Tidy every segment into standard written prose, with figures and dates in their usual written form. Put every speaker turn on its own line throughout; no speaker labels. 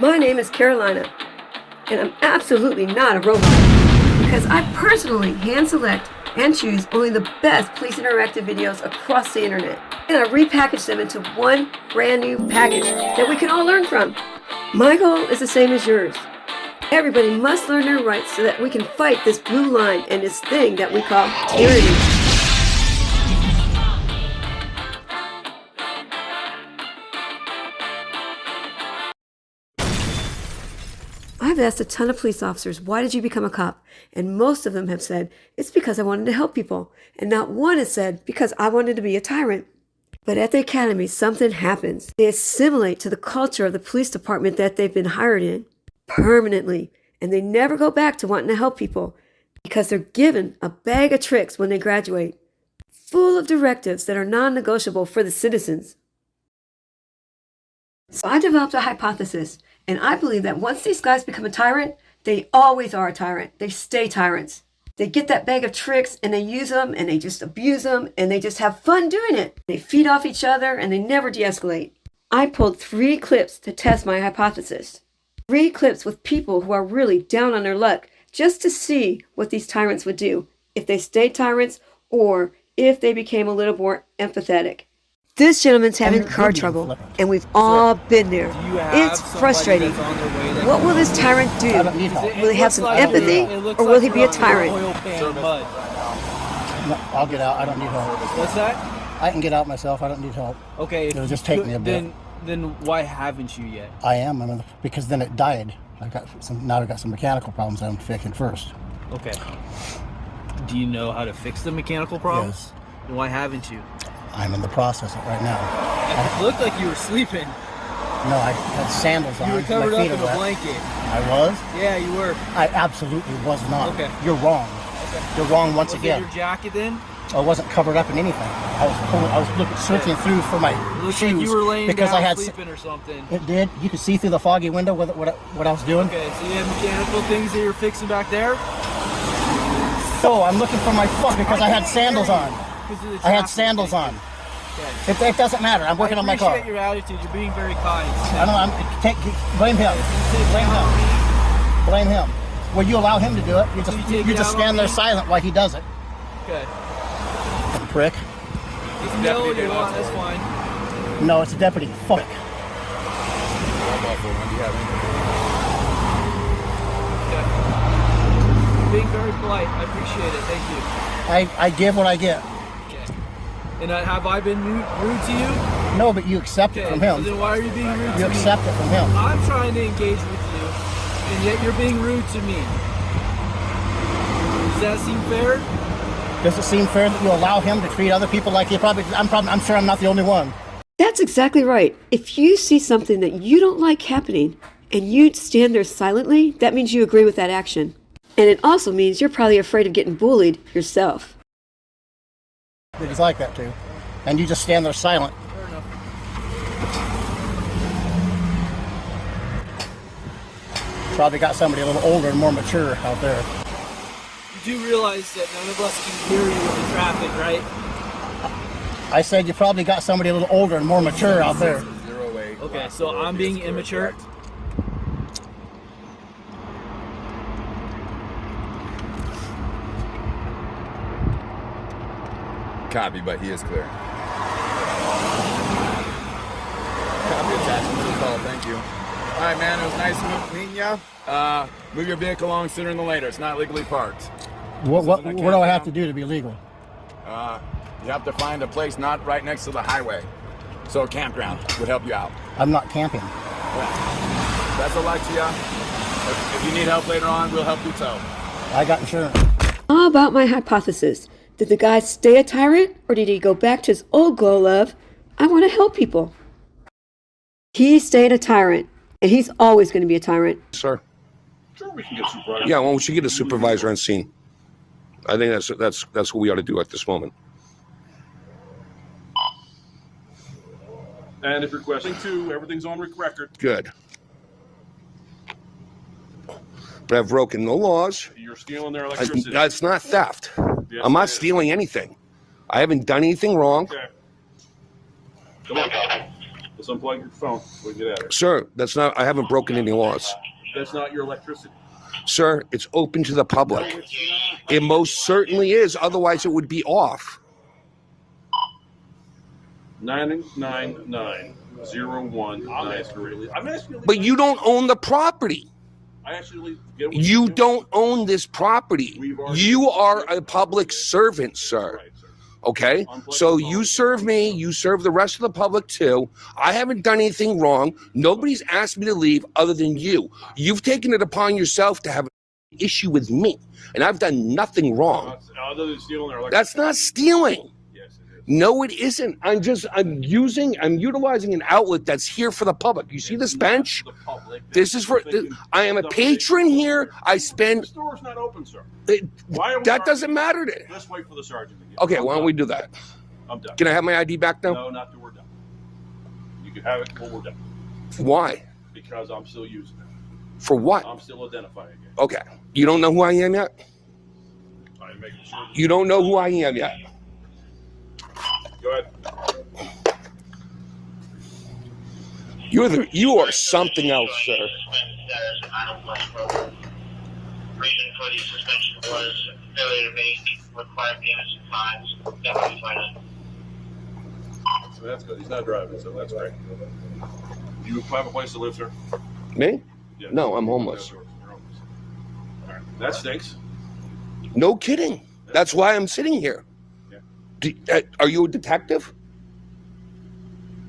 My name is Carolina, and I'm absolutely not a robot because I personally hand select and choose only the best police interactive videos across the internet, and I repackage them into one brand new package that we can all learn from. My goal is the same as yours. Everybody must learn their rights so that we can fight this blue line and this thing that we call tyranny. I've asked a ton of police officers, why did you become a cop? And most of them have said, it's because I wanted to help people. And not one has said, because I wanted to be a tyrant. But at the academy, something happens. They assimilate to the culture of the police department that they've been hired in permanently. And they never go back to wanting to help people because they're given a bag of tricks when they graduate, full of directives that are non-negotiable for the citizens. So I developed a hypothesis. And I believe that once these guys become a tyrant, they always are a tyrant. They stay tyrants. They get that bag of tricks and they use them and they just abuse them and they just have fun doing it. They feed off each other and they never de-escalate. I pulled 3 clips to test my hypothesis. 3 clips with people who are really down on their luck just to see what these tyrants would do if they stayed tyrants or if they became a little more empathetic. This gentleman's having car trouble, and we've all been there. It's frustrating. What will this tyrant do? Will he have some empathy, or will he be a tyrant?
I'll get out. I don't need help.
What's that?
I can get out myself. I don't need help.
Okay.
It'll just take me a bit.
Then why haven't you yet?
I am, because then it died. Now I've got some mechanical problems I'm fixing first.
Okay. Do you know how to fix the mechanical problems?
Yes.
Then why haven't you?
I'm in the process of it right now.
It looked like you were sleeping.
No, I had sandals on.
You were covered up in a
wet.
blanket.
I was?
Yeah, you were.
I absolutely was not.
Okay.
You're wrong.
Okay.
You're wrong once
Was
again.
it your jacket then?
I wasn't covered up in anything. I was looking, searching through for my
It looked
shoes
like you were laying
because
down
I had
sleeping or something.
It did. You could see through the foggy window what I was doing.
Okay, so you have mechanical things that you're fixing back there?
So I'm looking for my foot because I had sandals on. I had sandals on.
Okay.
It doesn't matter. I'm working on my car.
I appreciate your attitude. You're being very kind.
I know. Blame him. Blame him. Blame him. Well, you allow him to do it. You just stand there silent while he does it.
Okay.
Prick.
If you know what you want, that's fine.
No, it's a deputy. Fuck.
Okay. You're being very polite. I appreciate it. Thank you.
I give what I get.
And have I been rude to you?
No, but you accept it from him.
So then why are you being rude to me?
You accept it from him.
I'm trying to engage with you, and yet you're being rude to me. Does that seem fair?
Does it seem fair that you allow him to treat other people like he probably? I'm sure I'm not the only one.
That's exactly right. If you see something that you don't like happening and you stand there silently, that means you agree with that action. And it also means you're probably afraid of getting bullied yourself.
It's like that too. And you just stand there silent.
Fair enough.
Probably got somebody a little older and more mature out there.
You do realize that none of us can hear you in the traffic, right?
I said you probably got somebody a little older and more mature out there.
Okay, so I'm being immature.
Copy, but he is clear. Copy attachment to the call, thank you. All right, man, it was nice meeting you. Move your vehicle along sooner than later. It's not legally parked.
What do I have to do to be legal?
You have to find a place not right next to the highway. So a campground would help you out.
I'm not camping.
Yeah. Best of luck to you. If you need help later on, we'll help you too.
I got insurance.
How about my hypothesis? Did the guy stay a tyrant, or did he go back to his old goal of, I want to help people? He stayed a tyrant, and he's always going to be a tyrant.
Sir. Sure, we can get supervisor. Yeah, well, we should get a supervisor on scene. I think that's what we ought to do at this moment.
And if requesting to, everything's on record.
Good. But I've broken no laws.
You're stealing their electricity.
That's not theft.
Yes,
I'm not stealing anything. I haven't done anything wrong.
Okay. Come on. Let's unplug your phone so we can get out of here.
Sir, that's not, I haven't broken any laws.
That's not your electricity.
Sir, it's open to the public. It most certainly is, otherwise it would be off.
9990193. I'm asking you.
But you don't own the property.
I actually get what
You
you're doing.
don't own this property.
We've already-
You are a public servant, sir.
Right, sir.
Okay? So you serve me, you serve the rest of the public too. I haven't done anything wrong. Nobody's asked me to leave other than you. You've taken it upon yourself to have an issue with me, and I've done nothing wrong.
Other than stealing their electricity.
That's not stealing.
Yes, it is.
No, it isn't. I'm utilizing an outlet that's here for the public. You see this bench?
The public.
This is for, I am a patron here. I
The
spend,
store's not open, sir.
it,
Why are we
that doesn't matter to.
Let's wait for the sergeant to get.
Okay,
I'm
why don't
done.
we do that?
I'm done.
Can I have my ID back now?
No, not till we're done. You can have it when we're done.
Why?
Because I'm still using it.
For what?
I'm still identifying it.
Okay. You don't know who I am yet?
I'm making sure.
You don't know who I am yet.
Go ahead.
You are something else, sir.
Reason for the suspension was failure to make required payments and fines. Definitely fine.
So that's good. He's not driving, so that's great. You have a place to live, sir?
Me?
Yeah.
No, I'm homeless.
You're homeless. All right. That stinks.
No kidding. That's why I'm sitting here.
Yeah.
Are you a detective?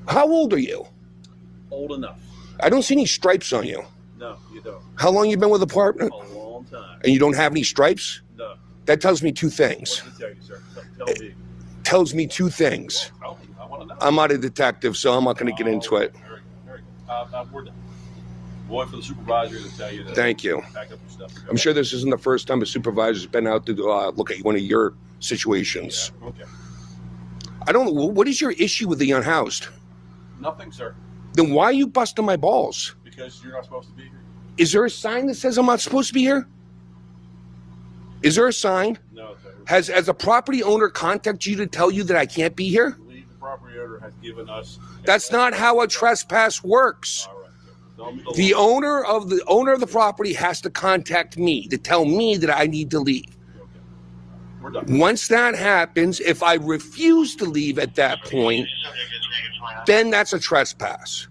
How old are you?
Old enough.
I don't see any stripes on you.
No, you don't.
How long you been with a partner?
A long time.
And you don't have any stripes?
No.
That tells me two things.
What did it tell you, sir? Tell me.
Tells me two things.
Tell me. I want to know.
I'm not a detective, so I'm not going to get into it.
Very good. Very good. We're done. We'll wait for the supervisor to tell you that.
Thank you.
Pack up your stuff.
I'm sure this isn't the first time a supervisor's been out to look at one of your situations.
Yeah, okay.
I don't know. What is your issue with the unhoused?
Nothing, sir.
Then why are you busting my balls?
Because you're not supposed to be here.
Is there a sign that says I'm not supposed to be here? Is there a sign?
No, sir.
Has a property owner contacted you to tell you that I can't be here?
I believe the property owner has given us.
That's not how a trespass works.
All right, sir. Tell me
The owner of the property has to contact me to tell me that I need to leave.
Okay. We're done.
Once that happens, if I refuse to leave at that point, then that's a trespass.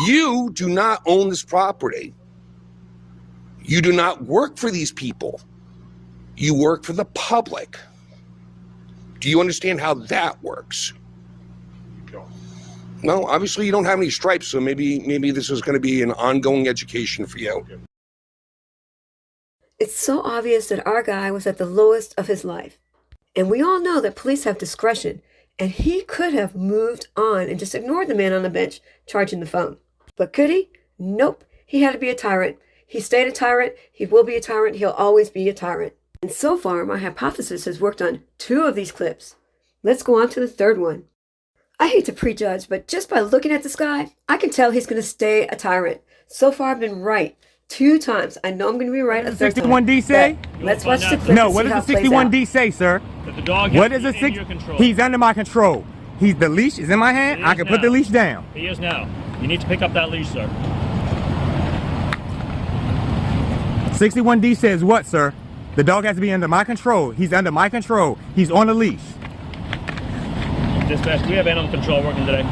You do not own this property. You do not work for these people. You work for the public. Do you understand how that works?
You don't.
No, obviously you don't have any stripes, so maybe this is going to be an ongoing education for you.
It's so obvious that our guy was at the lowest of his life. And we all know that police have discretion, and he could have moved on and just ignored the man on the bench charging the phone. But could he? Nope. He had to be a tyrant. He stayed a tyrant. He will be a tyrant. He'll always be a tyrant. And so far, my hypothesis has worked on 2 of these clips. Let's go on to the 3rd one. I hate to prejudge, but just by looking at this guy, I can tell he's going to stay a tyrant. So far, I've been right 2 times. I know I'm going to be right a 3rd time.
61D say?
Let's watch the clip.
No,
and
what
see how
does
it
the
plays out.
61D say, sir?
That the dog
What
has
is
to
a
be in
six?
your control.
He's under my control. The leash is in my hand.
It
I
is
can put the
now.
leash down.
He is now. You need to pick up that leash, sir.
61D says what, sir? The dog has to be under my control. He's under my control. He's on the leash.
Dispatch, we have animal control working today.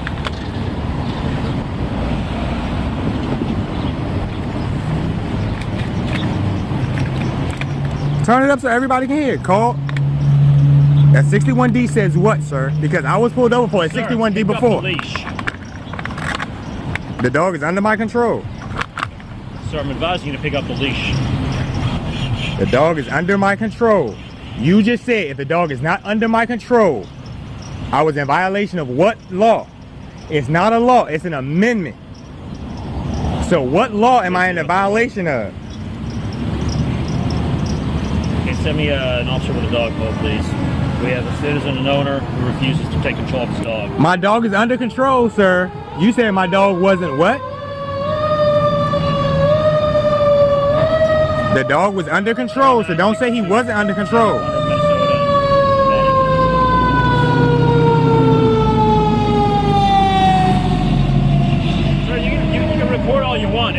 Turn it up so everybody can hear. Call. That 61D says what, sir? Because I was pulled over for a
Sir,
61D
pick up
before.
the leash.
The dog is under my control.
Sir, I'm advising you to pick up the leash.
The dog is under my control. You just said if the dog is not under my control, I was in violation of what law? It's not a law, it's an amendment. So what law am I in a violation of?
Okay, send me an officer with a dog code, please. We have a citizen and owner who refuses to take control of his dog.
My dog is under control, sir. You said my dog wasn't what? The dog was under control, so don't say he wasn't under control.
Under Minnesota.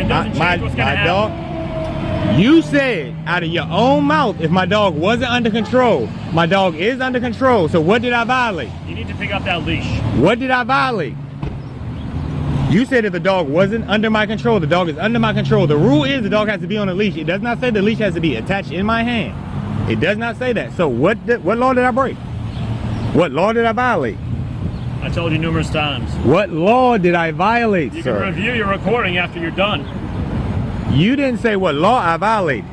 it doesn't change what's going to happen.
You said out of your own mouth, if my dog wasn't under control, my dog is under control. So what did I violate?
You need to pick up that leash.
What did I violate? You said if the dog wasn't under my control, the dog is under my control. The rule is the dog has to be on a leash. It does not say the leash has to be attached in my hand. It does not say that. So what law did I break? What law did I violate?
I told you numerous times.
What law did I violate,
You
sir?
can review your recording after you're done.
You didn't say what law I violated.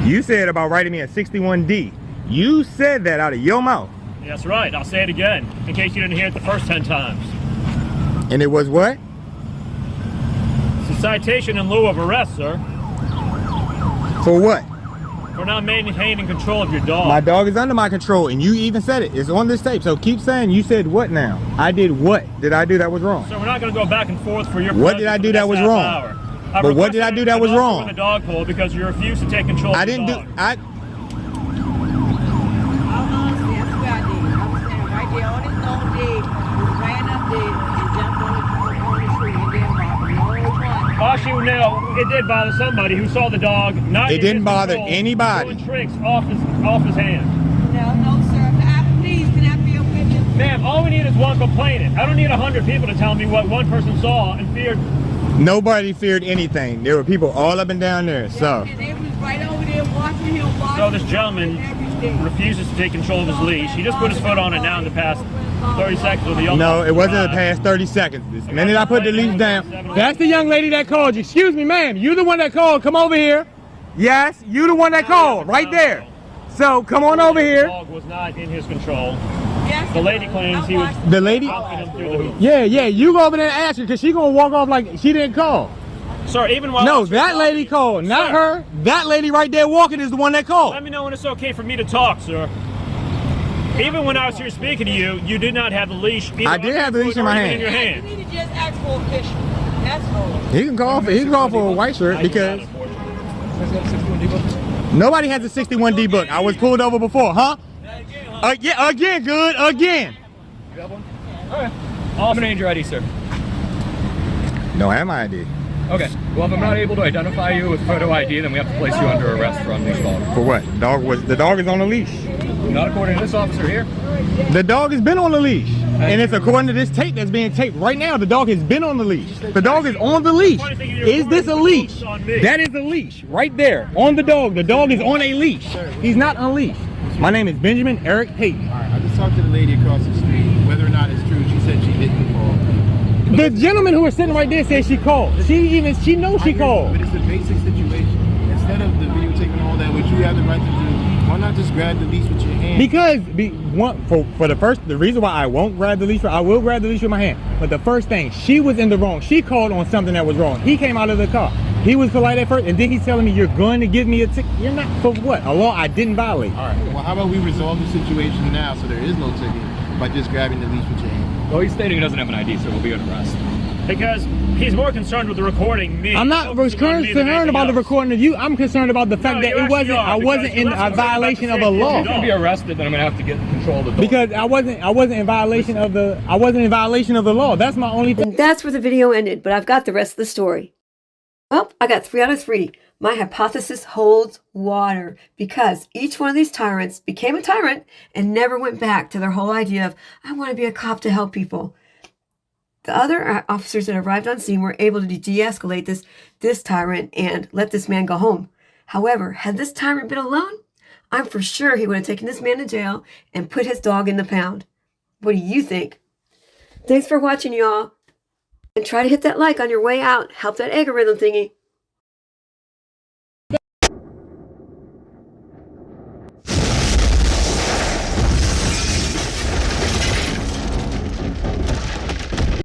You said about writing me a 61D. You said that out of your mouth.
That's right. I'll say it again, in case you didn't hear it the first 10 times.
And it was what?
It's a citation in lieu of arrest, sir.
For what?
For not maintaining control of your dog.
My dog is under my control, and you even said it. It's on this tape, so keep saying you said what now? I did what did I do that was wrong?
So we're not going to go back and forth for your
What did I do that was wrong? But what did I do that was wrong?
The dog pole because you refused to take control of
I
the
didn't
dog.
do I
You know, it did bother somebody who saw the dog not.
It
in
didn't
his
bother
control,
anybody.
doing tricks off his hand.
No, sir. Please, can I be a witness?
Ma'am, all we need is one complainant. I don't need 100 people to tell me what one person saw and feared.
Nobody feared anything. There were people all up and down there. So
And they was right over there watching him.
So this gentleman refuses to take control of his leash. He just put his foot on it now in the past 30 seconds with the young.
no, it wasn't the past 30 seconds. The minute I put the leash down, that's the young lady that called you. Excuse me, ma'am. You the one that called. Come over here. Yes, you the one that called right there. So come on over
The
here.
dog was not in his control.
Yes,
The lady claims he was
The lady.
walking him through the hoop.
Yeah, you go over there and ask her because she gonna walk off like she didn't call.
Sir, even while I
No,
was
that
talking-
lady called, not
Sir,
her. That lady right there walking is the one that called.
Let me know when it's okay for me to talk, sir. Even when I was here speaking to you, you did not have the leash.
I did have the leash in my hand.
In your hand.
You need to just ask for a picture. That's all.
He can call for a white shirt because nobody has a 61D book. I was pulled over before, huh? Yeah, again, good, again.
You have one? Alright. I'm gonna need your ID, sir.
No, I have my ID.
Okay. Well, if I'm not able to identify you with photo ID, then we have to place you under arrest for unleashed dog.
For what? The dog is on a leash.
Not according to this officer here.
The dog has been on the leash. And it's according to this tape that's being taped right now. The dog has been on the leash. The dog is on the leash. Is this a leash? That is a leash right there on the dog. The dog is on a leash. He's not unleashed. My name is Benjamin Eric Hayden.
All right, I just talked to the lady across the street. Whether or not it's true, she said she didn't call.
The gentleman who was sitting right there said she called. She knows she called.
But it's a basic situation. Instead of the videotaping all that, which you have the right to do, why not just grab the leash with your hand?
Because the reason why I won't grab the leash, I will grab the leash with my hand. But the first thing, she was in the wrong. She called on something that was wrong. He came out of the car. He was polite at first, and then he's telling me you're going to give me a ticket. You're not for what? A law I didn't violate.
All right. Well, how about we resolve the situation now so there is no ticket by just grabbing the leash with your hand?
Well, he's stating he doesn't have an ID, so we'll be under arrest.
Because he's more concerned with the recording me.
I'm not concerned about the recording of you. I'm concerned about the fact that I wasn't in a violation of a law.
If you're gonna be arrested, then I'm gonna have to get control of the dog.
Because I wasn't in violation of the law. That's my only thing.
And that's where the video ended, but I've got the rest of the story. Well, I got 3 out of 3. My hypothesis holds water because each one of these tyrants became a tyrant and never went back to their whole idea of, I want to be a cop to help people. The other officers that arrived on scene were able to de-escalate this tyrant and let this man go home. However, had this tyrant been alone, I'm for sure he would have taken this man to jail and put his dog in the pound. What do you think? Thanks for watching, y'all. And try to hit that like on your way out. Help that algorithm thingy.